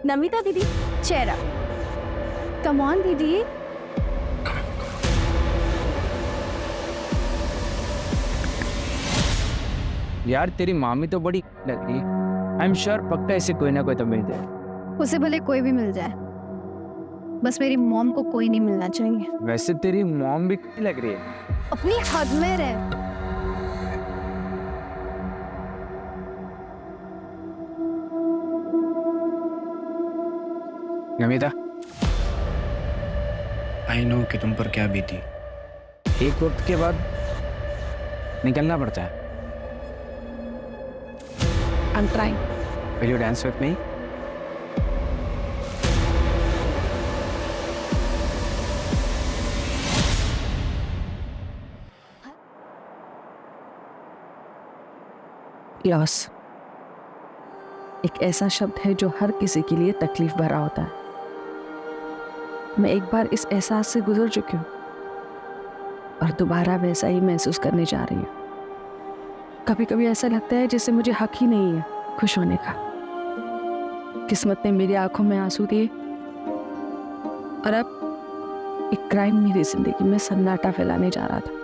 नमिता दीदी, cheer up. Come on दीदी। यार तेरी मामी तो बड़ी लगी। आई एम श्योर पक्का ऐसे कोई ना कोई तो मिल जाए। उसे भले कोई भी मिल जाए, बस मेरी मॉम को कोई नहीं मिलना चाहिए। वैसे तेरी मॉम भी लग रही है। अपनी हद में रह। नमिता, आई नो कि तुम पर क्या बीती। एक वक्त के बाद निकलना पड़ता है। I'm trying. Will you dance with me? Loss एक ऐसा शब्द है जो हर किसी के लिए तकलीफ भरा होता है। मैं एक बार इस एहसास से गुजर चुकी हूँ और दोबारा वैसा ही महसूस करने जा रही हूँ। कभी कभी ऐसा लगता है जैसे मुझे हक ही नहीं है खुश होने का। किस्मत ने मेरी आंखों में आंसू दिए और अब एक क्राइम मेरी जिंदगी में सन्नाटा फैलाने जा रहा था।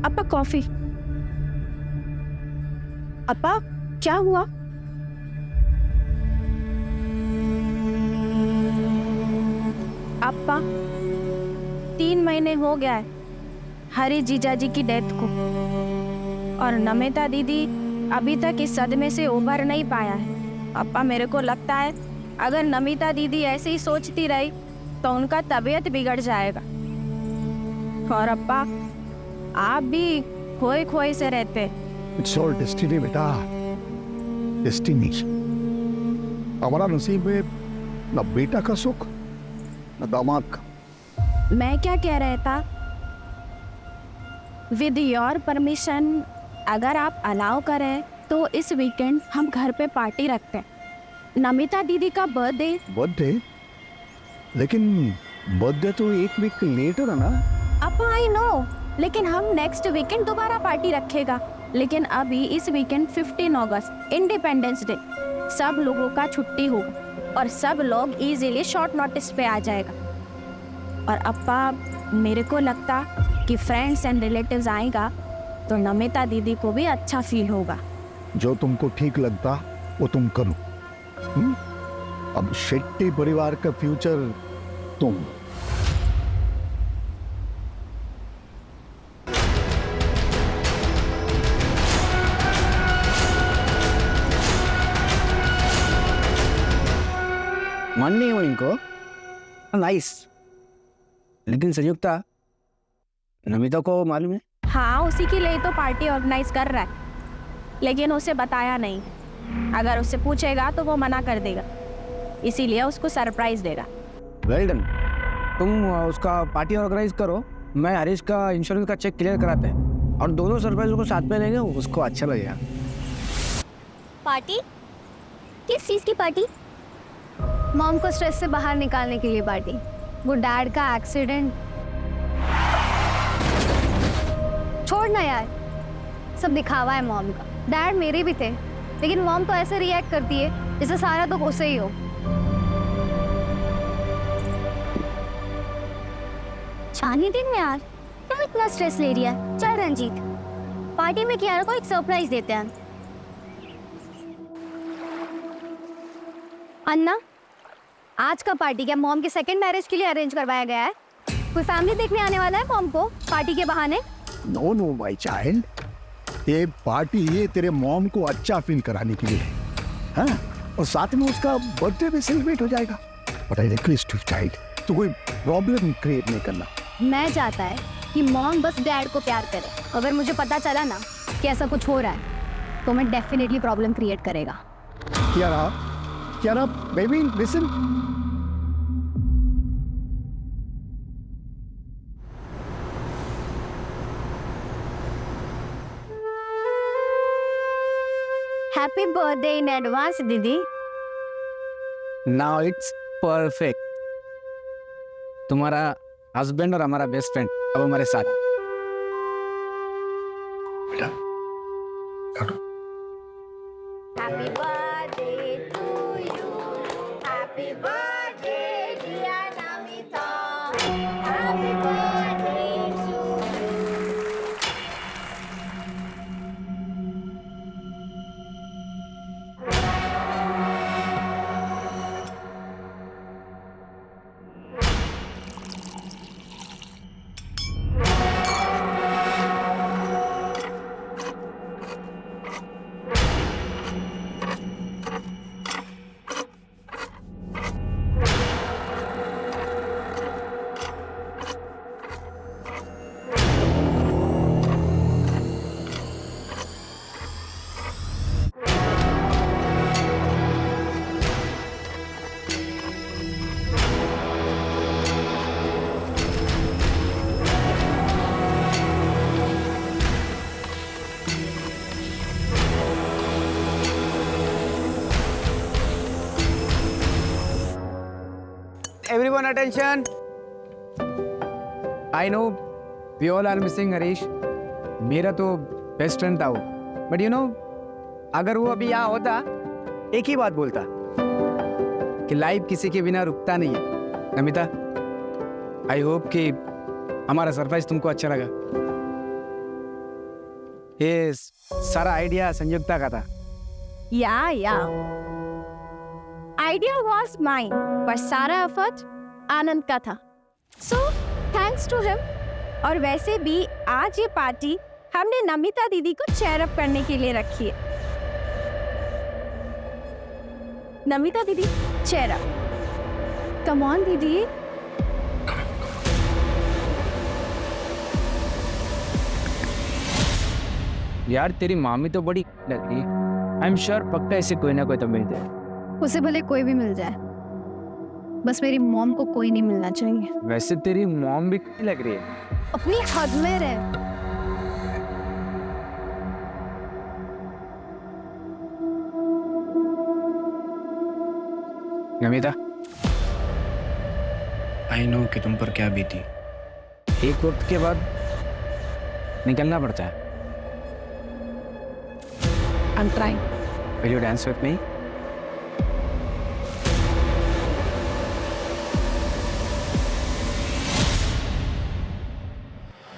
अपा कॉफी। अपा क्या हुआ? अपा 3 महीने हो गया है हरी जीजाजी की डेथ को, और नमिता दीदी अभी तक इस सदमे से उभर नहीं पाया है। अपा मेरे को लगता है अगर नमिता दीदी ऐसे ही सोचती रही तो उनका तबीयत बिगड़ जाएगा। और अपा आप भी खोए खोए से रहते। इट्स ऑल डेस्टिनी बेटा, डेस्टिनी। हमारा नसीब में न बेटा का सुख न दामाद का। मैं क्या कह रहा था, विद योर परमिशन अगर आप अलाउ करें तो इस वीकेंड हम घर पे पार्टी रखते हैं। नमिता दीदी का बर्थडे। बर्थडे? लेकिन बर्थडे तो एक वीक लेटर है ना। अब आई नो, लेकिन हम नेक्स्ट वीकेंड दोबारा पार्टी रखेगा। लेकिन अभी इस वीकेंड 15 अगस्त इंडिपेंडेंस डे, सब लोगों का छुट्टी होगा और सब लोग इजीली शॉर्ट नोटिस पे आ जाएगा। और अपा मेरे को लगता कि फ्रेंड्स एंड रिलेटिव्स आएगा तो नमिता दीदी को भी अच्छा फील होगा। जो तुमको ठीक लगता वो तुम करो। अब शेट्टी परिवार का फ्यूचर तुम। मन नहीं हो इनको। नाइस। लेकिन संयुक्ता, नमिता को मालूम है? हाँ, उसी के लिए तो पार्टी ऑर्गेनाइज कर रहा है, लेकिन उसे बताया नहीं। अगर उससे पूछेगा तो वो मना कर देगा, इसीलिए उसको सरप्राइज देगा। Well done. तुम उसका पार्टी ऑर्गेनाइज करो, मैं हरीश का इंश्योरेंस का चेक क्लियर कराते हैं और दोनों सरप्राइज को साथ में लेंगे, उसको अच्छा लगेगा। पार्टी? किस चीज की पार्टी? मॉम को स्ट्रेस से बाहर निकालने के लिए पार्टी। वो डैड का एक्सीडेंट। छोड़ ना यार, सब दिखावा है मॉम का। डैड मेरे भी थे, लेकिन मॉम तो ऐसे रिएक्ट करती है जैसे सारा दुख उसे ही हो। छानी दिन में यार क्यों इतना स्ट्रेस ले रही है? चल रंजीत, पार्टी में कियारा को एक सरप्राइज देते हैं। अन्ना, आज का पार्टी क्या मॉम के सेकंड मैरिज के लिए अरेंज करवाया गया है? कोई फैमिली देखने आने वाला है मॉम को पार्टी के बहाने? नो नो माय चाइल्ड, ये पार्टी ये तेरे मॉम को अच्छा फील कराने के लिए है, हाँ? और साथ में उसका बर्थडे भी सेलिब्रेट हो जाएगा। But I request you child, तो कोई प्रॉब्लम क्रिएट नहीं करना। मैं चाहता है कि मॉम बस डैड को प्यार करे। अगर मुझे पता चला ना कि ऐसा कुछ हो रहा है तो मैं डेफिनेटली प्रॉब्लम क्रिएट करेगा। Kiara, baby listen. Happy birthday in advance दीदी। Now it's perfect. तुम्हारा हस्बैंड और हमारा बेस्ट फ्रेंड अब हमारे साथ। बेटा काटो। Happy birthday to you, happy birthday dear Namita, happy birthday to Everyone attention. I know we all are missing Harish. मेरा तो बेस्ट फ्रेंड था वो, बट यू नो अगर वो अभी यहाँ होता एक ही बात बोलता कि लाइफ किसी के बिना रुकता नहीं है। नमिता, आई होप कि हमारा सरप्राइज तुमको अच्छा लगा। ये सारा आइडिया संयुक्ता का था। या आइडिया वॉज माइन, पर सारा एफर्ट आनंद का था। So thanks to him. और वैसे भी आज ये पार्टी हमने नमिता दीदी को चेयर अप करने के लिए रखी है। नमिता दीदी चेयर अप, कम ऑन दीदी। यार तेरी मामी तो बड़ी लगी। आई एम श्योर पक्का ऐसे कोई ना कोई तो मिल जाए। उसे भले कोई भी मिल जाए, बस मेरी मॉम को कोई नहीं मिलना चाहिए। वैसे तेरी मॉम भी लग रही है। अपनी हद में रह। नमिता, आई नो कि तुम पर क्या बीती। एक वक्त के बाद निकलना पड़ता है। I'm trying. Will you dance with me?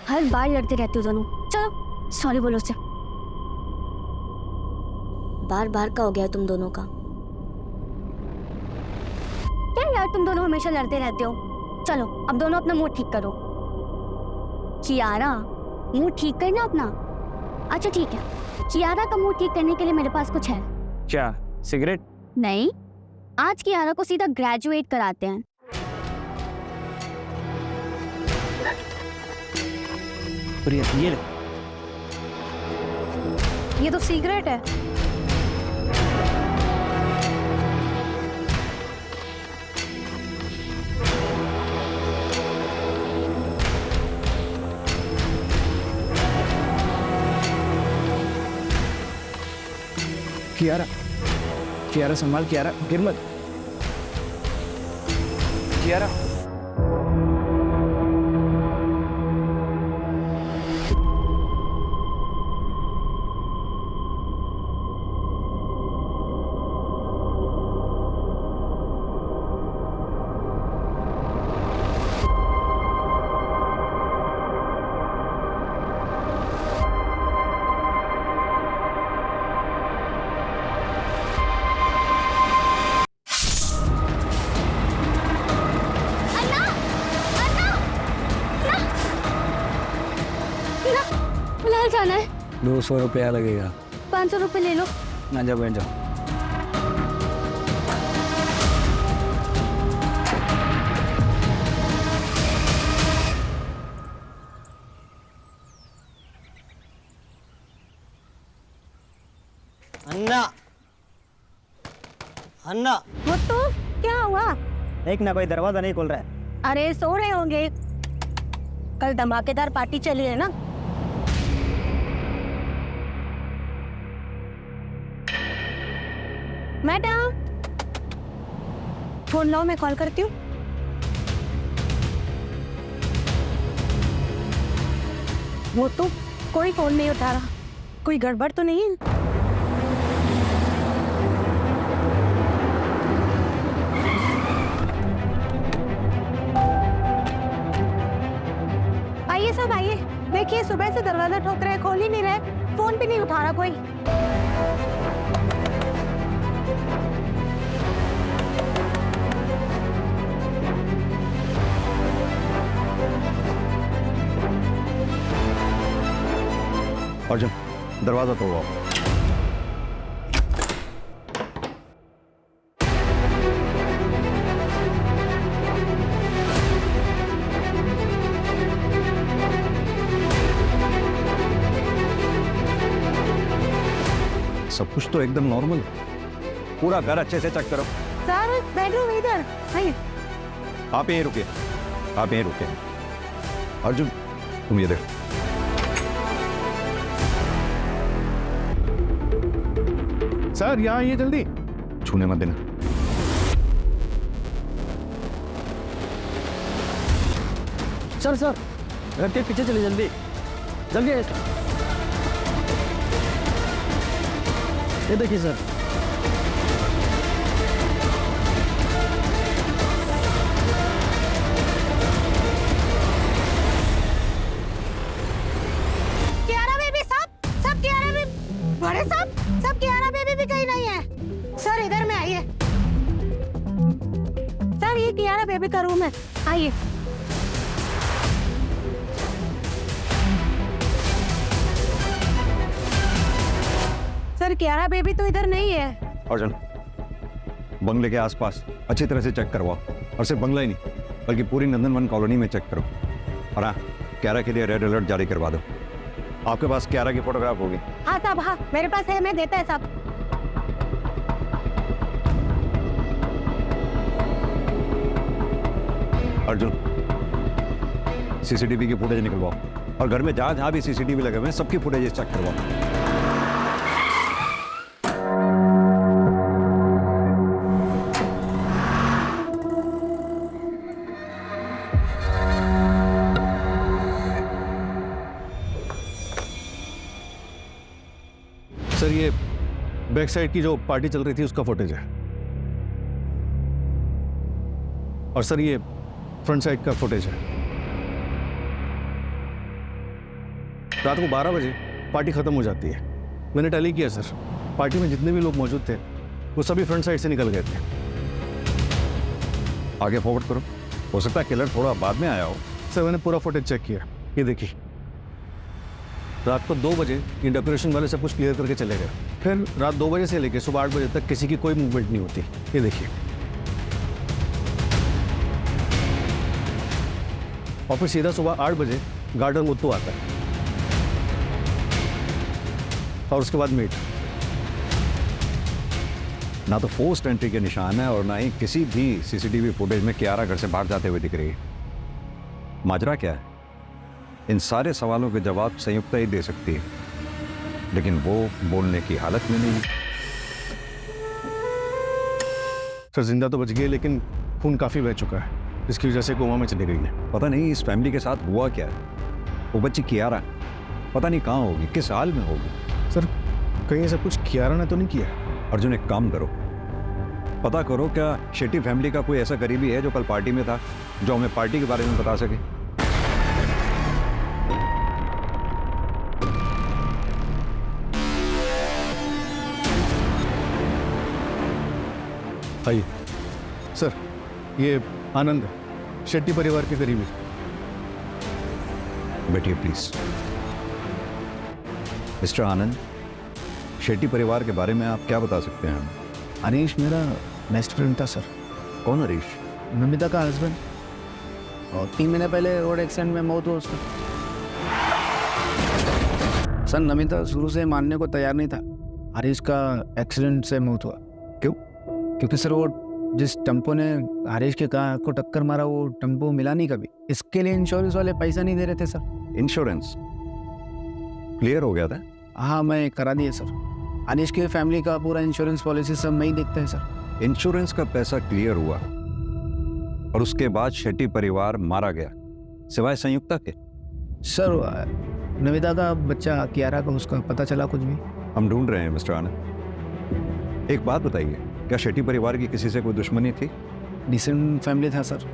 हर बार लड़ते रहते हो दोनों। चलो सॉरी बोलो उसे। बार बार का हो गया तुम दोनों का। क्या यार तुम दोनों हमेशा लड़ते रहते हो। चलो अब दोनों अपना मूड ठीक करो। कियारा, मूड ठीक करना अपना। अच्छा ठीक है, कियारा का मूड ठीक करने के लिए मेरे पास कुछ है। क्या सिगरेट? नहीं, आज कियारा को सीधा ग्रेजुएट कराते हैं। प्रिया, ये ले। ये तो सिगरेट है। कियारा, कियारा संभाल, कियारा गिर मत। कियारा, फिलहाल जाना है। 200 रुपया लगेगा। 500 रुपये ले लो। ना जाओ, बैठ जाओ। अन्ना अन्ना वो तो क्या हुआ? एक ना कोई दरवाजा नहीं खुल रहा है। अरे सो रहे होंगे, कल धमाकेदार पार्टी चली है ना। मैडम फोन लो, मैं कॉल करती हूँ। वो तो कोई फोन नहीं उठा रहा, कोई गड़बड़ तो नहीं है? आइए सब आइए, देखिए सुबह से दरवाजा ठोक रहे, खोल ही नहीं रहे, फोन भी नहीं उठा रहा कोई। अर्जुन दरवाजा तोड़ो। सब कुछ तो एकदम नॉर्मल है। पूरा घर अच्छे से चेक करो। सर बेडरूम इधर, आइए। आप यहीं रुके, आप यहीं रुके। अर्जुन तुम ये देखो। सर यहाँ आइए जल्दी। छूने मत देना। सर सर घर के पीछे चलिए, जल्दी जल्दी आइए सर। ये देखिए सर। कियारा बेबी सब कियारा बेबी, बड़े साहब सब कियारा बेबी भी कहीं नहीं है। सर इधर में आइए। सर ये कियारा बेबी का रूम है, आइए। सर कियारा बेबी तो इधर नहीं है। अर्जुन बंगले के आसपास अच्छी तरह से चेक करवाओ, और सिर्फ बंगला ही नहीं बल्कि पूरी नंदनवन कॉलोनी में चेक करो। और हाँ, क्यारा के लिए रेड अलर्ट जारी करवा दो। आपके पास क्यारा की फोटोग्राफ होगी? हाँ साहब, हाँ मेरे पास है, मैं देता है साहब। अर्जुन सीसीटीवी की फुटेज निकलवाओ, और घर में जहां जहां भी सीसीटीवी लगे हुए हैं सबकी फुटेज चेक करवाओ। सर ये बैक साइड की जो पार्टी चल रही थी उसका फुटेज है, और सर ये फ्रंट साइड का फुटेज है। रात को 12 बजे पार्टी खत्म हो जाती है। मैंने टैली किया सर, पार्टी में जितने भी लोग मौजूद थे वो सभी फ्रंट साइड से निकल गए थे। आगे फॉरवर्ड करो, हो सकता है किलर थोड़ा बाद में आया हो। सर मैंने पूरा फुटेज चेक किया, ये देखिए। रात को 2 बजे ये डेकोरेशन वाले सब कुछ क्लियर करके चले गए। फिर रात 2 बजे से लेकर सुबह 8 बजे तक किसी की कोई मूवमेंट नहीं होती, ये देखिए। और फिर सीधा सुबह 8 बजे गार्डन मुत्तू आता है, और उसके बाद मीट। ना तो फोर्स्ड एंट्री के निशान है और ना ही किसी भी सीसीटीवी फुटेज में कियारा घर से बाहर जाते हुए दिख रही है। माजरा क्या है? इन सारे सवालों के जवाब संयुक्ता ही दे सकती है, लेकिन वो बोलने की हालत में नहीं। सर जिंदा तो बच गई, लेकिन खून काफी बह चुका है, जिसकी वजह से कोमा में चली गई है। पता नहीं इस फैमिली के साथ हुआ क्या है। वो बच्ची कियारा पता नहीं कहाँ होगी, किस हाल में होगी। सर कहीं ऐसा कुछ कियारा ने तो नहीं किया? अर्जुन एक काम करो, पता करो क्या शेट्टी फैमिली का कोई ऐसा करीबी है जो कल पार्टी में था, जो हमें पार्टी के बारे में बता सके। आइए सर, ये आनंद शेट्टी परिवार के करीबी। बैठिए प्लीज। मिस्टर आनंद, शेट्टी परिवार के बारे में आप क्या बता सकते हैं? अनीश मेरा बेस्ट फ्रेंड था सर। कौन हरीश? नमिता का हस्बैंड, और 3 महीने पहले रोड एक्सीडेंट में मौत हुआ उसका। सर नमिता शुरू से मानने को तैयार नहीं था, हरीश का एक्सीडेंट से मौत हुआ। क्यों? क्योंकि सर वो जिस टेम्पो ने हरीश के कार को टक्कर मारा वो टेम्पो मिला नहीं कभी। इसके लिए इंश्योरेंस वाले पैसा नहीं दे रहे थे सर। इंश्योरेंस क्लियर हो गया था? हाँ, मैं करा दिया सर। हरीश के फैमिली का पूरा इंश्योरेंस पॉलिसी सब मैं ही देखता है सर। इंश्योरेंस का पैसा क्लियर हुआ और उसके बाद शेट्टी परिवार मारा गया, सिवाय संयुक्ता के? सर नमिता का बच्चा कियारा का उसका पता चला कुछ भी? हम ढूंढ रहे हैं मिस्टर आनंद। एक बात बताइए, क्या शेट्टी परिवार की किसी से कोई दुश्मनी थी? डिसेंट फैमिली था सर,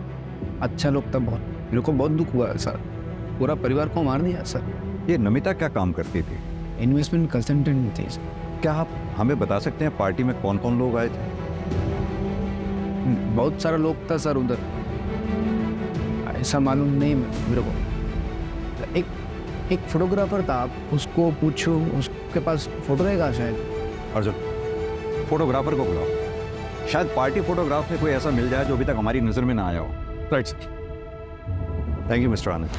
अच्छा लोग था बहुत। मेरे को बहुत दुख हुआ सर, पूरा परिवार को मार दिया सर। ये नमिता क्या काम करती थी? इन्वेस्टमेंट कंसल्टेंट थी सर। क्या आप हमें बता सकते हैं पार्टी में कौन कौन लोग आए थे? बहुत सारा लोग था सर उधर, ऐसा मालूम नहीं मेरे को। एक फोटोग्राफर था, आप उसको पूछो, उसके पास फोटो रहेगा शायद। अर्जुन, फोटोग्राफर को बुलाओ, शायद पार्टी फोटोग्राफ में कोई ऐसा मिल जाए जो अभी तक हमारी नजर में ना आया हो। Right sir. Thank you mister Anand.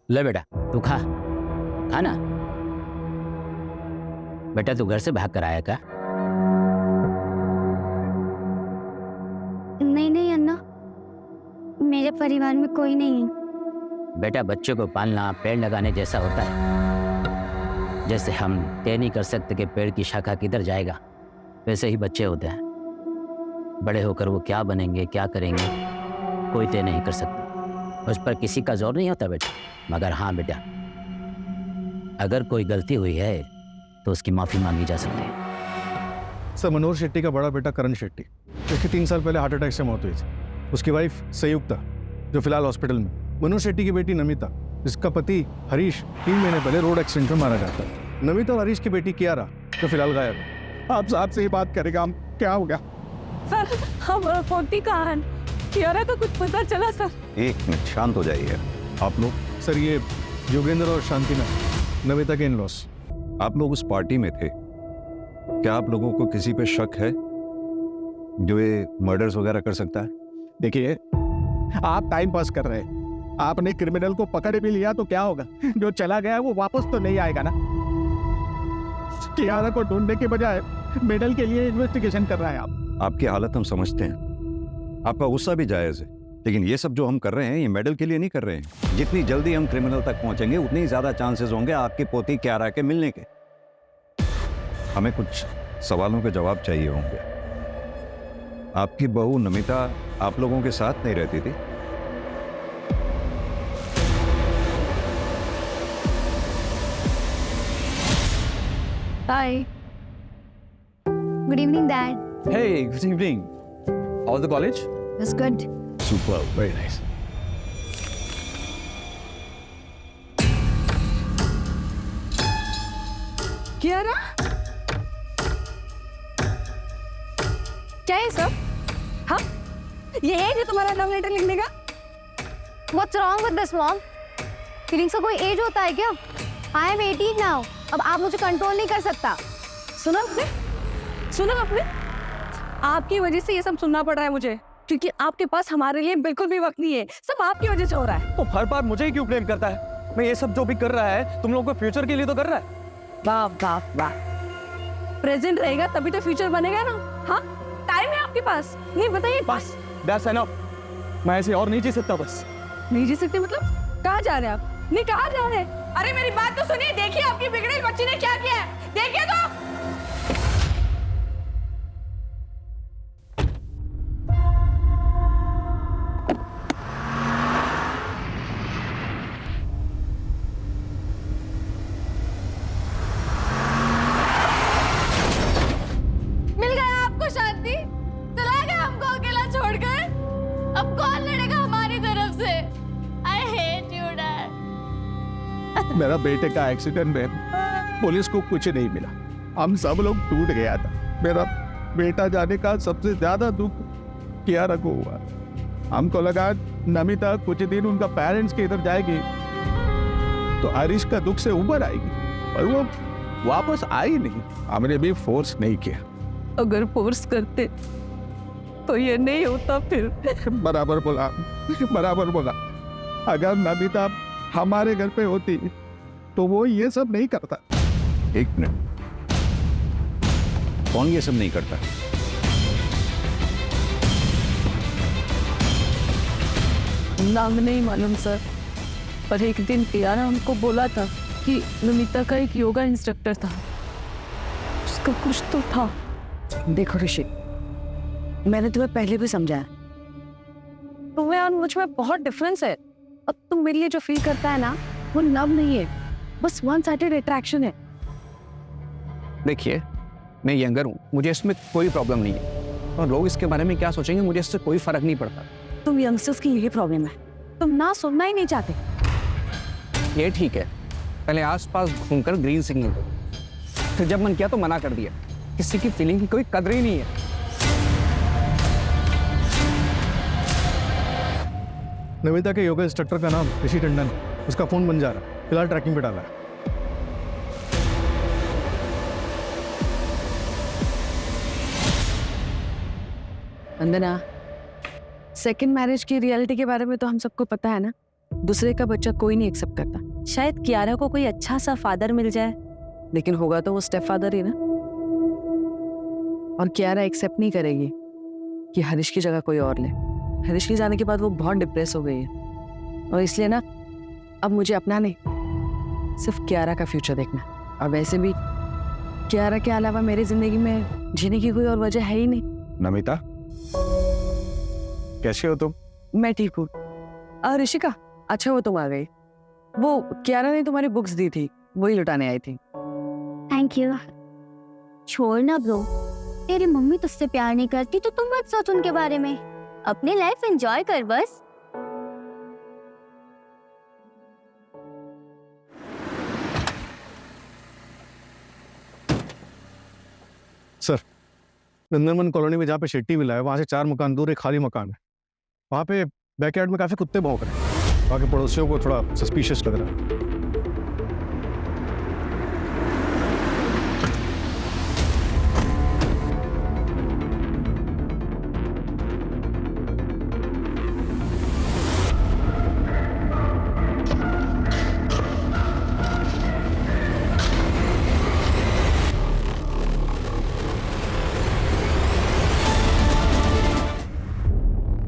ले बेटा तू खा ना। बेटा तू घर से भाग कर आया क्या? नहीं अन्ना, मेरे परिवार में कोई नहीं है। बेटा बच्चों को पालना पेड़ लगाने जैसा होता है। जैसे हम तय नहीं कर सकते कि पेड़ की शाखा किधर जाएगा, वैसे ही बच्चे होते हैं। बड़े होकर वो क्या बनेंगे क्या करेंगे कोई तय नहीं कर सकता, उस पर किसी का जोर नहीं होता बेटा। मगर हाँ बेटा, अगर कोई गलती हुई है तो उसकी माफ़ी मांगी जा सकती है। सर मनोहर शेट्टी का बड़ा बेटा करण शेट्टी, जिसकी 3 साल पहले हार्ट अटैक से मौत हुई थी। उसकी वाइफ संयुक्ता जो फिलहाल हॉस्पिटल में। मनोहर शेट्टी की बेटी नमिता, जिसका पति हरीश 3 महीने पहले रोड एक्सीडेंट में मारा जाता है। नमिता और हरीश की बेटी कियारा जो फिलहाल गायब है। आप साहब से ही बात करेगा, हम क्या हो गया? सर हमारा फोटी कहाँ है? कियारा का कुछ पता चला सर? एक मिनट शांत हो जाइए आप लोग। सर ये योगेंद्र और शांतिना नमिता के इन-लॉस। आप लोग उस पार्टी में थे, क्या आप लोगों को किसी पे शक है जो ये मर्डर्स वगैरह कर सकता है? देखिए आप टाइम पास कर रहे हैं, आपने क्रिमिनल को पकड़ भी लिया तो क्या होगा? जो चला गया वो वापस तो नहीं आएगा ना। कियारा को ढूंढने के बजाय मेडल के लिए इन्वेस्टिगेशन कर रहा है आप। आपकी हालत हम समझते हैं, आपका गुस्सा भी जायज़ है, लेकिन ये सब जो हम कर रहे हैं ये मेडल के लिए नहीं कर रहे हैं। जितनी जल्दी हम क्रिमिनल तक पहुंचेंगे उतनी ही ज्यादा चांसेस होंगे आपकी पोती कियारा के मिलने के। हमें कुछ सवालों के जवाब चाहिए होंगे। आपकी बहू नमिता आप लोगों के साथ नहीं रहती थी? Hi, good evening dad. Hey, good evening. How's the college? It's good. Super, very nice. Kiara, क्या है सब? हाँ, ये है जो तुम्हारा लव लेटर लिखने का? What's wrong with this mom? Feelings का कोई एज होता है क्या? I am 18 now. अब आप मुझे कंट्रोल नहीं कर सकता। सुना आपने? आपकी वजह से ये सब सुनना पड़ रहा है मुझे, क्योंकि आपके पास हमारे लिए बिल्कुल भी वक्त नहीं है। सब आपकी वजह से हो रहा है। तो हर बार मुझे ही क्यों ब्लेम करता है? मैं ये सब जो भी कर रहा है तुम लोगों को फ्यूचर के लिए तो कर रहा है। वाह वाह वाह, प्रेजेंट रहेगा तभी तो फ्यूचर बनेगा ना। हाँ, टाइम है आपके पास। नहीं बताइए। बस दैट्स एनफ, मैं ऐसे और नहीं जी सकता। बस नहीं जी सकते मतलब? कहाँ जा रहे हैं आप? नहीं, कहाँ जा रहे हैं? अरे मेरी बात तो सुनिए। देखिए आपकी बिगड़ेल बच्ची ने क्या किया है, देखिए तो। मिल गया आपको शांति? चला गया हमको अकेला छोड़कर? अब कौन लड़ेगा हमारी तरफ से? I hate you, Dad. मेरा बेटे का एक्सीडेंट में पुलिस को कुछ नहीं मिला, हम सब लोग टूट गया था। मेरा बेटा जाने का सबसे ज्यादा दुख कियारा को हुआ। हमको लगा नमिता कुछ दिन उनका पेरेंट्स के इधर जाएगी तो आरिश का दुख से उबर आएगी, और वो वापस आई नहीं। हमने भी फोर्स नहीं किया। अगर फोर्स करते तो ये नहीं होता फिर। बराबर बोला, बराबर बोला। अगर नमिता हमारे घर पे होती तो वो ये सब नहीं करता। एक मिनट, कौन ये सब नहीं करता? नाम नहीं मालूम सर, पर एक दिन कियारा हमको बोला था कि नमिता का एक योगा इंस्ट्रक्टर था, उसका कुछ तो था। देखो ऋषि, मैंने तुम्हें पहले भी समझाया, तुम्हें और मुझ में बहुत डिफरेंस है। अब तुम मेरे लिए जो फील करता है ना, वो लव नहीं है, बस वन साइडेड अट्रैक्शन है। देखिए, मैं यंगर हूँ, मुझे इसमें कोई प्रॉब्लम नहीं है, और लोग इसके बारे में क्या सोचेंगे मुझे इससे कोई फर्क नहीं पड़ता। तुम यंगस्टर्स की यही प्रॉब्लम है, तुम ना सुनना ही नहीं चाहते। ये ठीक है, पहले आसपास घूमकर ग्रीन सिग्नल दो, फिर जब मन किया तो मना कर दिया। किसी की फीलिंग की कोई कदर ही नहीं है। नमिता के योगा इंस्ट्रक्टर का नाम ऋषि टंडन, उसका फोन बन जा रहा है, फिलहाल ट्रैकिंग पे डाला है। वंदना, सेकंड मैरिज की रियलिटी के बारे में तो हम सबको पता है ना। दूसरे का बच्चा कोई नहीं एक्सेप्ट करता। शायद कियारा को कोई अच्छा सा फादर मिल जाए, लेकिन होगा तो वो स्टेप फादर ही ना। और कियारा एक्सेप्ट नहीं करेगी कि हरीश की जगह कोई और ले। हरीश के जाने के बाद वो बहुत डिप्रेस हो गई है, और इसलिए ना अब मुझे अपना नहीं, सिर्फ कियारा का फ्यूचर देखना। और वैसे भी कियारा के अलावा मेरी जिंदगी में जीने की कोई और वजह है ही नहीं। नमिता, कैसे हो तुम? मैं ठीक हूँ। ऋषिका, अच्छा वो तुम आ गई। वो कियारा ने तुम्हारी बुक्स दी थी, वही लुटाने आई थी। Thank you. छोड़ ना ब्रो, तेरी मम्मी तुझसे प्यार नहीं करती तो तुम मत सोच उनके बारे में, अपनी लाइफ एंजॉय कर बस। सर, नंदनवन कॉलोनी में जहाँ पे शेट्टी विला है, वहाँ से 4 मकान दूर एक खाली मकान है। वहाँ पे बैकयार्ड में काफी कुत्ते भौंक रहे हैं। वहाँ के पड़ोसियों को थोड़ा सस्पिशियस लग रहा है।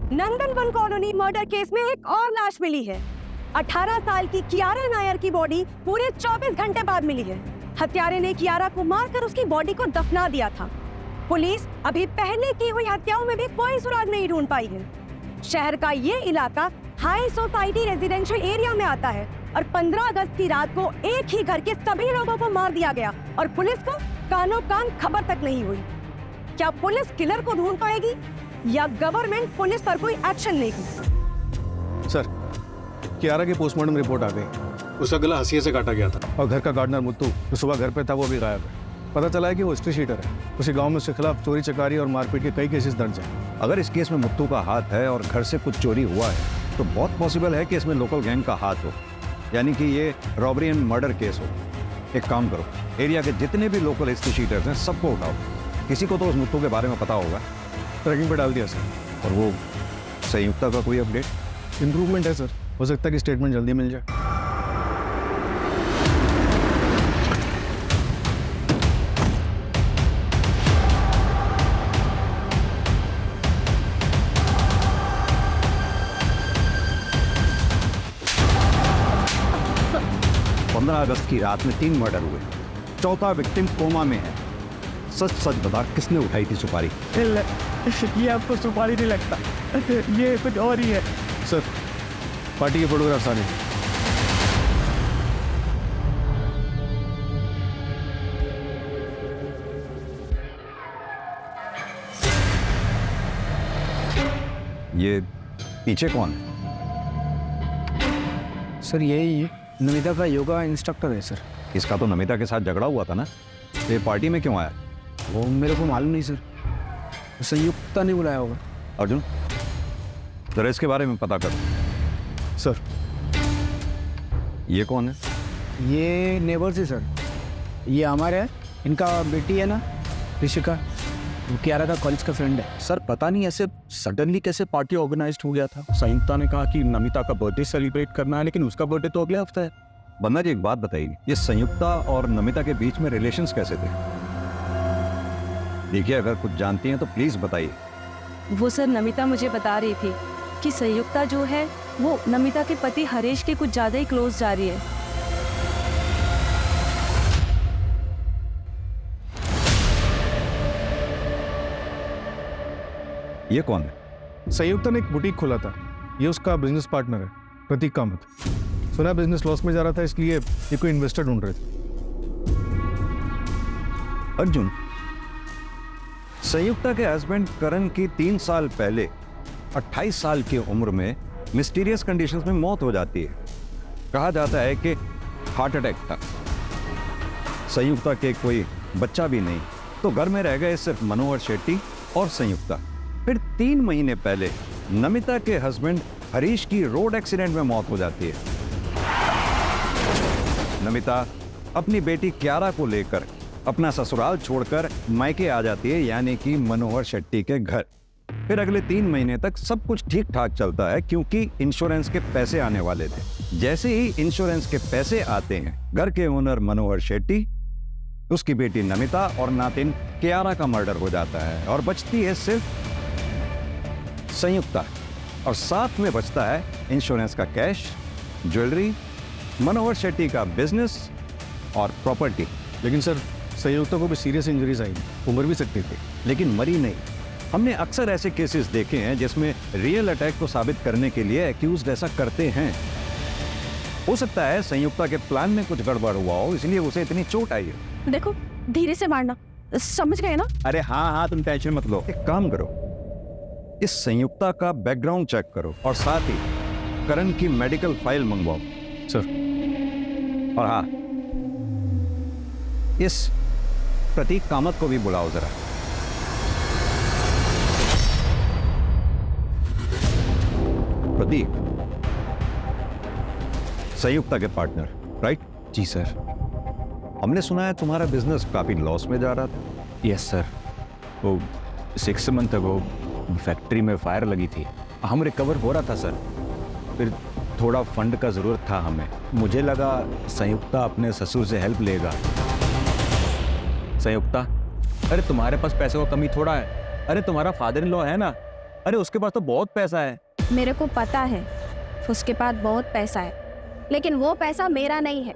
नंदनवन कॉलोनी मर्डर केस में एक और लाश मिली है। 18 साल की कियारा नायर की बॉडी पूरे 24 घंटे बाद मिली है। हत्यारे ने कियारा को मारकर उसकी बॉडी को दफना दिया था। पुलिस अभी पहले की हुई हत्याओं में भी कोई सुराग नहीं ढूंढ पाई है। शहर का ये इलाका हाई सोसाइटी रेजिडेंशियल एरिया में आता है, और 15 अगस्त की रात को एक ही घर के सभी लोगों को मार दिया गया, और पुलिस को कानो कान खबर तक नहीं हुई। क्या पुलिस किलर को ढूंढ पाएगी, या गवर्नमेंट पुलिस पर कोई एक्शन लेगी? सर, कियारा की पोस्टमार्टम रिपोर्ट आ गई। उसका गला हंसिया से काटा गया था, और घर का गार्डनर मुत्तू जो सुबह घर पे था वो भी गायब है। पता चला है कि वो हिस्ट्री शीटर है। उसी गांव में उसके खिलाफ चोरी चकारी और मारपीट के कई केसेस दर्ज हैं। अगर इस केस में मुत्तू का हाथ है और घर से कुछ चोरी हुआ है, तो बहुत पॉसिबल है कि इसमें लोकल गैंग का हाथ हो, यानी कि ये रॉबरी एंड मर्डर केस हो। एक काम करो, एरिया के जितने भी लोकल हिस्ट्री शीटर्स हैं सबको उठाओ। किसी को तो उस मुत्तू के बारे में पता होगा। ट्रैकिंग पे डाल दिया सर। और वो संयुक्ता का कोई अपडेट? इम्प्रूवमेंट है सर, हो सकता है कि स्टेटमेंट जल्दी मिल जाए। अगस्त की रात में 3 मर्डर हुए, चौथा विक्टिम कोमा में है। सच सच बता, किसने उठाई थी सुपारी? ये आपको सुपारी नहीं लगता, ये कुछ और ही है। सर, पार्टी के फोटोग्राफ्स आने। ये पीछे कौन है? सर, यही नमिता का योगा इंस्ट्रक्टर है सर। इसका तो नमिता के साथ झगड़ा हुआ था ना, तो ये पार्टी में क्यों आया? वो मेरे को मालूम नहीं सर, संयुक्ता ने बुलाया होगा। अर्जुन, जरा इसके बारे में पता कर। सर, ये कौन है? ये नेबर्स है सर, ये हमारे है, इनका बेटी है ना ऋषिका, वो कियारा का कॉलेज का फ्रेंड है। सर पता नहीं ऐसे सडनली कैसे पार्टी ऑर्गेनाइज हो गया था। संयुक्ता ने कहा कि नमिता का बर्थडे सेलिब्रेट करना है, लेकिन उसका बर्थडे तो अगले हफ्ते है। बन्ना जी एक बात बताइए, ये संयुक्ता और नमिता के बीच में रिलेशंस कैसे थे? देखिए अगर कुछ जानती हैं तो प्लीज बताइए। वो सर नमिता मुझे बता रही थी कि संयुक्ता जो है वो नमिता के पति हरीश के कुछ ज्यादा ही क्लोज जा रही है। ये कौन है? संयुक्ता ने एक बुटीक खोला था, ये उसका बिजनेस पार्टनर है प्रतीक कामत। सुना बिजनेस लॉस में जा रहा था, इसलिए ये कोई इन्वेस्टर ढूंढ रहे थे। अर्जुन, संयुक्ता के हस्बैंड करण की 3 साल पहले 28 साल की उम्र में मिस्टीरियस कंडीशंस में मौत हो जाती है। कहा जाता है कि हार्ट अटैक था। संयुक्ता के कोई बच्चा भी नहीं, तो घर में रह गए सिर्फ मनोहर शेट्टी और संयुक्ता। फिर 3 महीने पहले नमिता के हस्बैंड हरीश की रोड एक्सीडेंट में मौत हो जाती है। नमिता अपनी बेटी क्यारा को लेकर अपना ससुराल छोड़कर मायके आ जाती है, यानी कि मनोहर शेट्टी के घर। फिर अगले 3 महीने तक सब कुछ ठीक ठाक चलता है, क्योंकि इंश्योरेंस के पैसे आने वाले थे। जैसे ही इंश्योरेंस के पैसे आते हैं, घर के ओनर मनोहर शेट्टी, उसकी बेटी नमिता और नातिन क्यारा का मर्डर हो जाता है और बचती है सिर्फ संयुक्ता, और साथ में बचता है इंश्योरेंस का कैश, ज्वेलरी, मनोहर शेट्टी का बिजनेस और प्रॉपर्टी। लेकिन सर संयुक्ता को भी सीरियस इंजरीज आई, वो मर भी सकती थी। लेकिन मरी नहीं। हमने अक्सर ऐसे केसेस देखे हैं जिसमें रियल अटैक को साबित करने के लिए एक्यूज्ड ऐसा करते हैं। हो सकता है संयुक्ता के प्लान में कुछ गड़बड़ हुआ हो, इसलिए उसे इतनी चोट आई है। देखो धीरे से मारना, समझ गए ना? अरे हाँ हाँ, तुम टेंशन मत लो। एक काम करो, इस संयुक्ता का बैकग्राउंड चेक करो और साथ ही करण की मेडिकल फाइल मंगवाओ। सर। और हाँ, इस प्रतीक कामत को भी बुलाओ जरा। प्रतीक, संयुक्ता के पार्टनर, राइट? जी सर। हमने सुना है तुम्हारा बिजनेस काफी लॉस में जा रहा था। यस सर, वो 6 मंथ अगो फैक्ट्री में फायर लगी थी, हम रिकवर हो रहा था सर। फिर थोड़ा फंड का ज़रूरत था हमें, मुझे लगा संयुक्ता अपने ससुर से हेल्प लेगा। संयुक्ता, अरे तुम्हारे पास पैसे का कमी थोड़ा है, अरे तुम्हारा फादर इन लॉ है ना, अरे उसके पास तो बहुत पैसा है। मेरे को पता है उसके पास बहुत पैसा है, लेकिन वो पैसा मेरा नहीं है,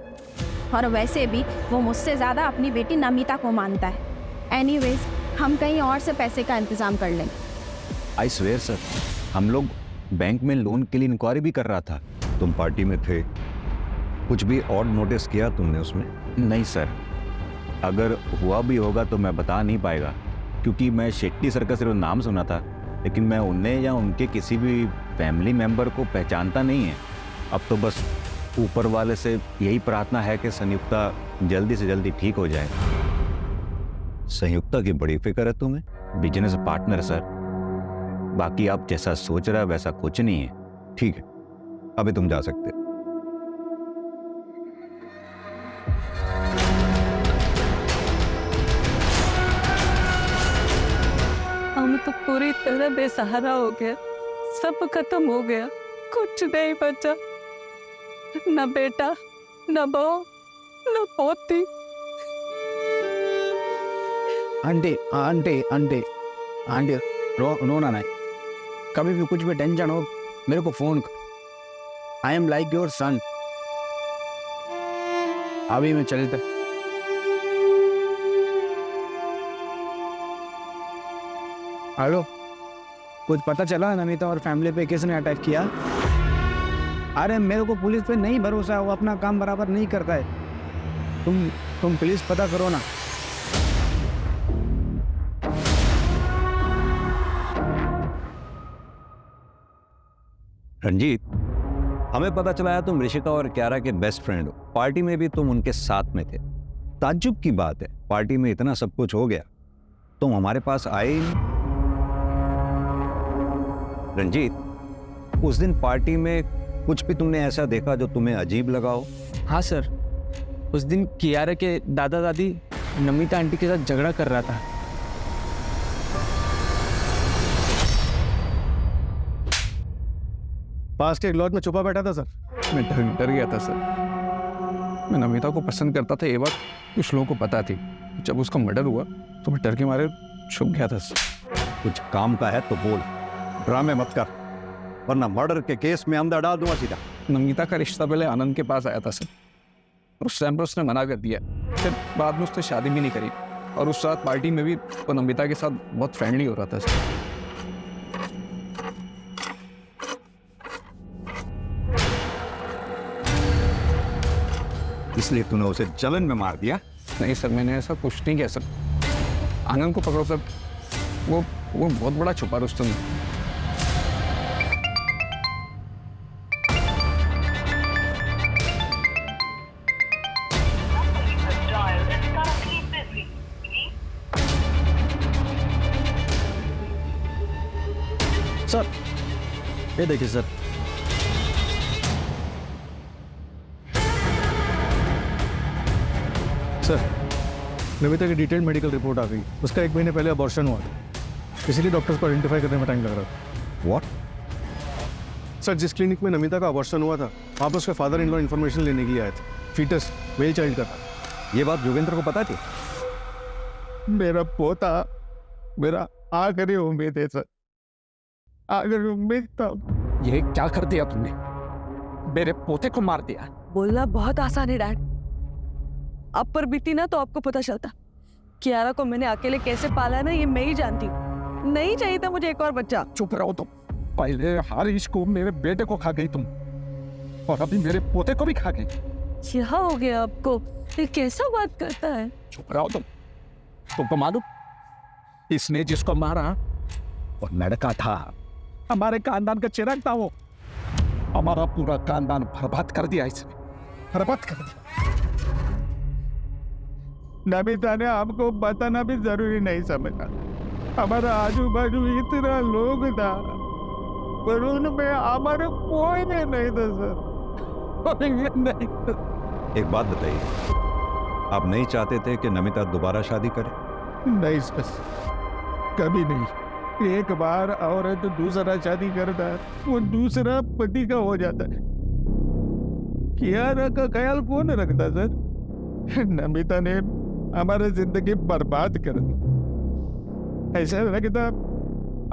और वैसे भी वो मुझसे ज़्यादा अपनी बेटी नमिता को मानता है। एनीवेज, हम कहीं और से पैसे का इंतज़ाम कर लेंगे। आई स्वेयर सर, हम लोग बैंक में लोन के लिए इंक्वायरी भी कर रहा था। तुम पार्टी में थे, कुछ भी और नोटिस किया तुमने उसमें? नहीं सर, अगर हुआ भी होगा तो मैं बता नहीं पाएगा, क्योंकि मैं शेट्टी सर का सिर्फ नाम सुना था, लेकिन मैं उन्हें या उनके किसी भी फैमिली मेंबर को पहचानता नहीं है। अब तो बस ऊपर वाले से यही प्रार्थना है कि संयुक्ता जल्दी से जल्दी ठीक हो जाए। संयुक्ता की बड़ी फिक्र है तुम्हें? बिजनेस पार्टनर सर, बाकी आप जैसा सोच रहे हैं वैसा कुछ नहीं है। ठीक है, अभी तुम जा सकते हो। हम तो पूरी तरह बेसहारा हो गया, सब खत्म हो गया, कुछ नहीं बचा, न बेटा, न बहू, न पोती। आंटी आंटी आंटी आंटी, रोना नहीं, कभी भी कुछ भी टेंशन हो मेरे को phone, I am like your son. अभी मैं चलता। हेलो, कुछ पता चला नमिता और फैमिली पे किसने अटैक किया? अरे मेरे को पुलिस पे नहीं भरोसा है, वो अपना काम बराबर नहीं करता है। तुम प्लीज पता करो ना। रंजीत, हमें पता चला है तुम ऋषिका और क्यारा के बेस्ट फ्रेंड हो। पार्टी में भी तुम उनके साथ में थे। ताज्जुब की बात है, पार्टी में इतना सब कुछ हो गया, तुम हमारे पास आए ही नहीं। रंजीत, उस दिन पार्टी में कुछ भी तुमने ऐसा देखा जो तुम्हें अजीब लगा हो? हाँ सर, उस दिन कियारा के दादा दादी नमिता आंटी के साथ झगड़ा कर रहा था। पास के एक लॉज में छुपा बैठा था सर। मैं डर गया था सर। मैं नमिता को पसंद करता था, ये बात कुछ लोगों को पता थी। जब उसका मर्डर हुआ तो मैं डर के मारे छुप गया था सर। कुछ काम का है तो बोल, ड्रामे मत कर, वरना मर्डर के केस में अंदर डाल दूंगा सीधा। नमिता का रिश्ता पहले आनंद के पास आया था सर, और उस टाइम पर उसने मना कर दिया। फिर बाद में उसने शादी भी नहीं करी, और उस रात पार्टी में भी वो नमिता के साथ बहुत फ्रेंडली हो रहा था सर। इसलिए तूने उसे जलन में मार दिया? नहीं सर, मैंने ऐसा कुछ नहीं किया सर। आनंद को पकड़ो सर, वो बहुत बड़ा छुपा रुस्तम है। सर ये देखिए सर, सर नमिता की डिटेल्ड मेडिकल रिपोर्ट आ गई। उसका 1 महीने पहले अबॉर्शन हुआ था, इसलिए डॉक्टर्स को आइडेंटिफाई करने में टाइम लग रहा था। व्हाट? सर जिस क्लिनिक में नमिता का अबॉर्शन हुआ था, वहाँ पर उसके फादर इन लॉ इन्फॉर्मेशन लेने के लिए आए थे। फीटस मेल चाइल्ड का था। ये बात जोगेंद्र को पता थी? मेरा पोता मेरा आखिरी उम्मीद है सर, आखिरी उम्मीद था। ये क्या कर दिया तुमने? मेरे पोते को मार दिया। बोलना बहुत आसान है डैड, आप पर बीती ना तो आपको पता चलता। कियारा को मैंने अकेले कैसे पाला ना, ये मैं ही जानती हूँ। नहीं चाहिए था मुझे एक और बच्चा। चुप रहो तुम। पहले हारिश को, मेरे बेटे को खा गई तुम, और अभी मेरे पोते को भी खा गई। क्या हो गया आपको? ये कैसा बात करता है? चुप रहो तुम। तुमको मालूम, इसने जिसको मारा वो लड़का था, हमारे खानदान का चिराग था। वो हमारा पूरा खानदान बर्बाद कर दिया इसने, बर्बाद कर दिया। नमिता ने हमको बताना भी जरूरी नहीं समझा। हमारा आजू बाजू इतना लोग था, पर उनमें हमारे कोई नहीं था सर। नहीं। एक बात बताइए, आप नहीं चाहते थे कि नमिता दोबारा शादी करे? नहीं सर, कभी नहीं। एक बार औरत दूसरा शादी करता है, वो दूसरा पति का हो जाता है। कियारा का ख्याल कौन रखता सर? नमिता ने हमारी जिंदगी बर्बाद कर दी। ऐसा लगता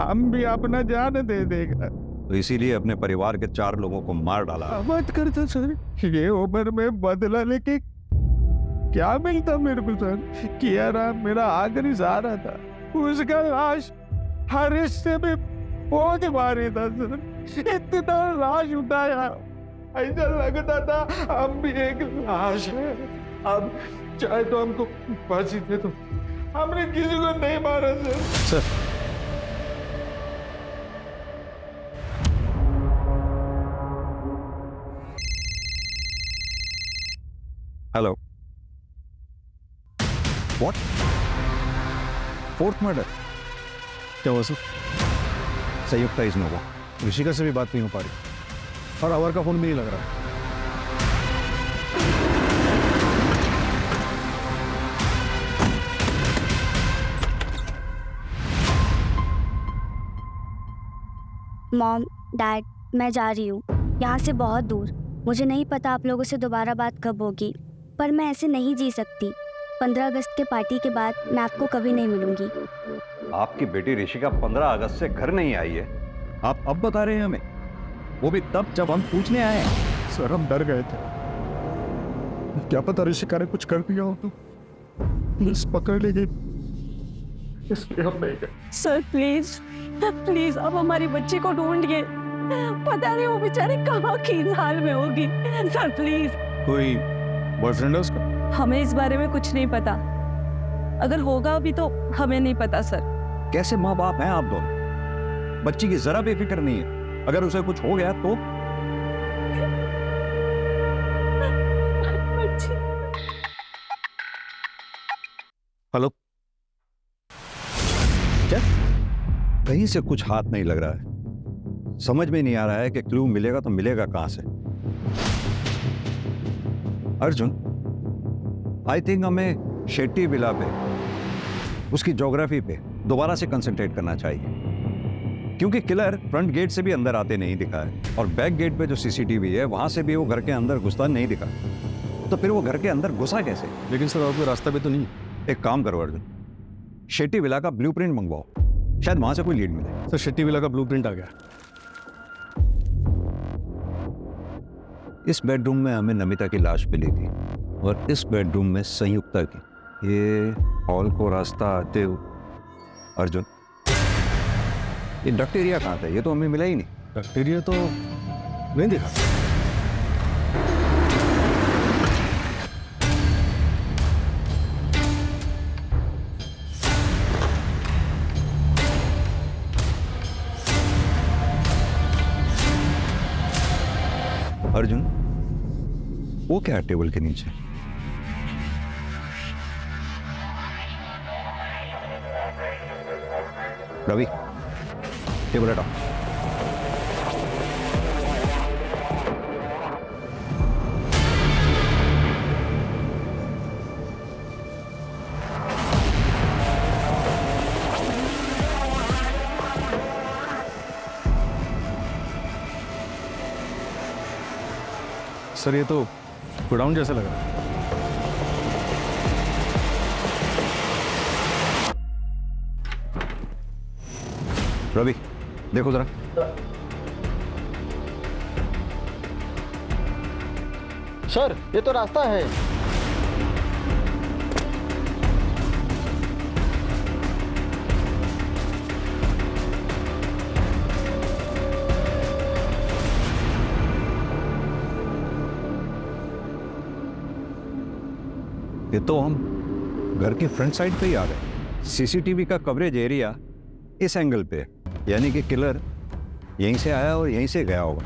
हम भी अपना जान दे देगा, तो इसीलिए अपने परिवार के 4 लोगों को मार डाला। मत करता सर, ये उम्र में बदला लेके क्या मिलता मेरे को सर? कियारा मेरा आखिरी सहारा था, उसका लाश हर हिस्से में बहुत मारे था सर। इतना लाश उठाया, ऐसा लगता था हम भी एक लाश है। अब चाहे तो हमको फांसी दे दो, हमने किसी को नहीं मारा sir. Hello, what? 4th murder? क्या हुआ sir? Sanyukta is no one. Rishika से भी बात नहीं हो पा रही, और अवर का फोन भी नहीं लग रहा। मॉम, डैड, मैं जा रही हूँ यहाँ से बहुत दूर। मुझे नहीं पता आप लोगों से दोबारा बात कब होगी, पर मैं ऐसे नहीं जी सकती। 15 अगस्त के पार्टी के बाद मैं आपको कभी नहीं मिलूंगी। आपकी बेटी ऋषिका 15 अगस्त से घर नहीं आई है, आप अब बता रहे हैं हमें? वो भी तब जब हम पूछने आए हैं। सर हम डर गए थे, क्या पता ऋषिका ने कुछ कर दिया हो तो पुलिस पकड़ लेगी, इसलिए हम नहीं गए। सर प्लीज प्लीज, अब हमारी बच्ची को ढूंढिए। पता नहीं वो बेचारी कहाँ की हाल में होगी। Sir please. कोई बॉयफ्रेंड है उसका? हमें इस बारे में कुछ नहीं पता, अगर होगा भी तो हमें नहीं पता सर। कैसे माँ बाप हैं आप दोनों? बच्ची की जरा भी फिक्र नहीं है, अगर उसे कुछ हो गया तो? हेलो, क्या? कहीं से कुछ हाथ नहीं लग रहा है, समझ में नहीं आ रहा है कि क्लू मिलेगा तो मिलेगा कहां से। अर्जुन, आई थिंक हमें शेट्टी विला पे, उसकी ज्योग्राफी पे दोबारा से कंसंट्रेट करना चाहिए, क्योंकि किलर फ्रंट गेट से भी अंदर आते नहीं दिखा है और बैक गेट पे जो सीसीटीवी है वहां से भी वो घर के अंदर घुसता नहीं दिखा। तो फिर वो घर के अंदर घुसा कैसे? लेकिन सर आपको रास्ता भी तो नहीं। एक काम करो अर्जुन, शेट्टी विला का ब्लूप्रिंट मंगवाओ, शायद वहां से कोई लीड मिले। सर शेट्टी विला का ब्लूप्रिंट आ गया। इस बेडरूम में हमें नमिता की लाश मिली थी और इस बेडरूम में संयुक्ता की। ये हॉल को रास्ता आते हुए अर्जुन, ये डक्ट एरिया कहाँ था? ये तो हमें मिला ही नहीं। डक्ट एरिया तो नहीं दिखा। अर्जुन, वो क्या है टेबल के नीचे? रवि, टेबल हटाओ। सर ये तो गोडाउन जैसा लग रहा है। रवि, देखो जरा। सर ये तो रास्ता है। ये तो हम घर के फ्रंट साइड पे ही आ गए। सीसीटीवी का कवरेज एरिया इस एंगल पे, यानी कि किलर यहीं से आया और यहीं से गया होगा।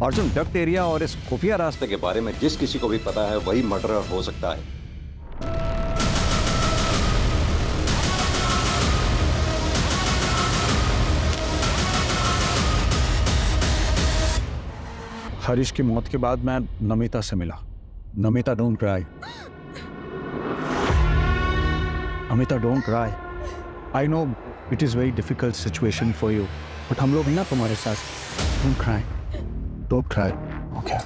अर्जुन, डक्ट एरिया और इस खुफिया रास्ते के बारे में जिस किसी को भी पता है वही मर्डरर हो सकता है। हरीश की मौत के बाद मैं नमिता से मिला। Namita, don't cry. Namita, don't cry. I know it is very difficult situation for you, but हम लोग हैं ना तुम्हारे साथ। Don't cry, don't cry, okay?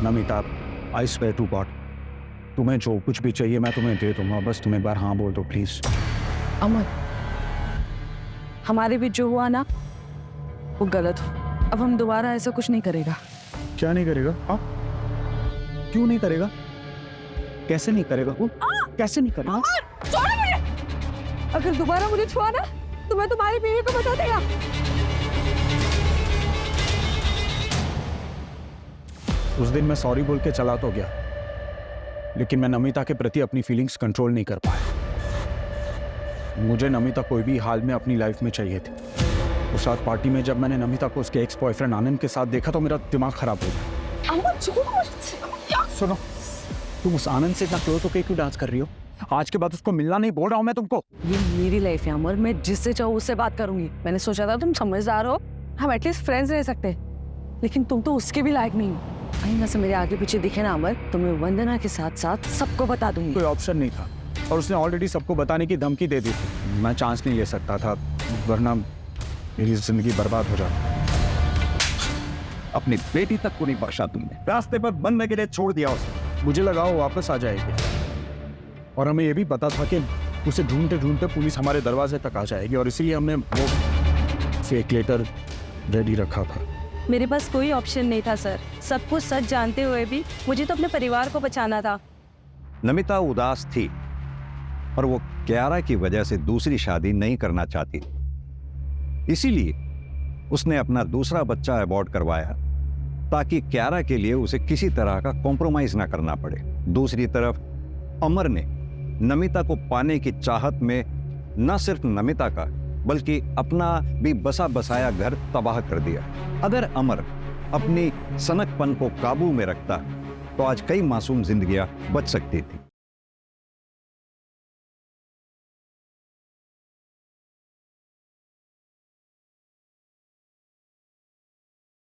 Namita, I swear to God, तुम्हें जो कुछ भी चाहिए मैं तुम्हें दे दूंगा, बस तुम एक बार हाँ बोल दो प्लीज। अमर, हमारे बीच जो हुआ ना वो गलत हो। अब हम दोबारा ऐसा कुछ नहीं करेगा। क्या नहीं करेगा? हाँ, क्यों नहीं करेगा? कैसे नहीं करेगा वो? कैसे नहीं करेगा? छोड़ो मुझे! अगर दोबारा मुझे छुआ ना तो मैं तुम्हारी बीवी को बता देगा। उस दिन मैं सॉरी बोल के चला तो गया, लेकिन मैं नमिता के प्रति अपनी फीलिंग्स कंट्रोल नहीं कर पाया। मुझे नमिता कोई भी हाल में अपनी लाइफ में चाहिए थी। उस रात पार्टी में जब मैंने नमिता को उसके एक्स बॉयफ्रेंड आनंद के साथ देखा तो मेरा दिमाग खराब हो गया। सुनो, तुम उस आनंद से इतना क्लोज होकर क्यों डांस कर रही हो? आज के बाद उसको मिलना नहीं बोल रहा हूँ मैं तुमको। ये मेरी लाइफ है अमर, मैं जिससे चाहूँ उससे बात करूंगी। मैंने सोचा था तुम समझदार हो, हम एटलीस्ट फ्रेंड्स रह सकते, लेकिन तुम तो उसके भी लायक नहीं हो। कहीं से मेरे आगे पीछे दिखे ना अमर, तो मैं वंदना के साथ साथ सबको बता दूंगी। कोई ऑप्शन नहीं था और उसने ऑलरेडी सबको बताने की धमकी दे दी थी। मैं चांस नहीं ले सकता था, वरना मेरी जिंदगी बर्बाद हो जाती। अपनी बेटी तक को नहीं बख्शा तुमने, रास्ते पर बनने के लिए छोड़ दिया उसे। मुझे लगा वो वापस आ जाएगी और हमें ये भी पता था कि उसे ढूंढते ढूंढते पुलिस हमारे दरवाजे तक आ जाएगी और इसीलिए हमने वो फेक लेटर रेडी रखा था। मेरे पास कोई ऑप्शन नहीं था सर। सब कुछ सच जानते हुए भी मुझे तो अपने परिवार को बचाना था। नमिता उदास थी और वो क्यारा की वजह से दूसरी शादी नहीं करना चाहती, इसीलिए उसने अपना दूसरा बच्चा अबॉर्ट करवाया ताकि क्यारा के लिए उसे किसी तरह का कॉम्प्रोमाइज ना करना पड़े। दूसरी तरफ अमर ने नमिता को पाने की चाहत में न सिर्फ नमिता का बल्कि अपना भी बसा बसाया घर तबाह कर दिया। अगर अमर अपनी सनकपन को काबू में रखता तो आज कई मासूम जिंदगियां बच सकती थी।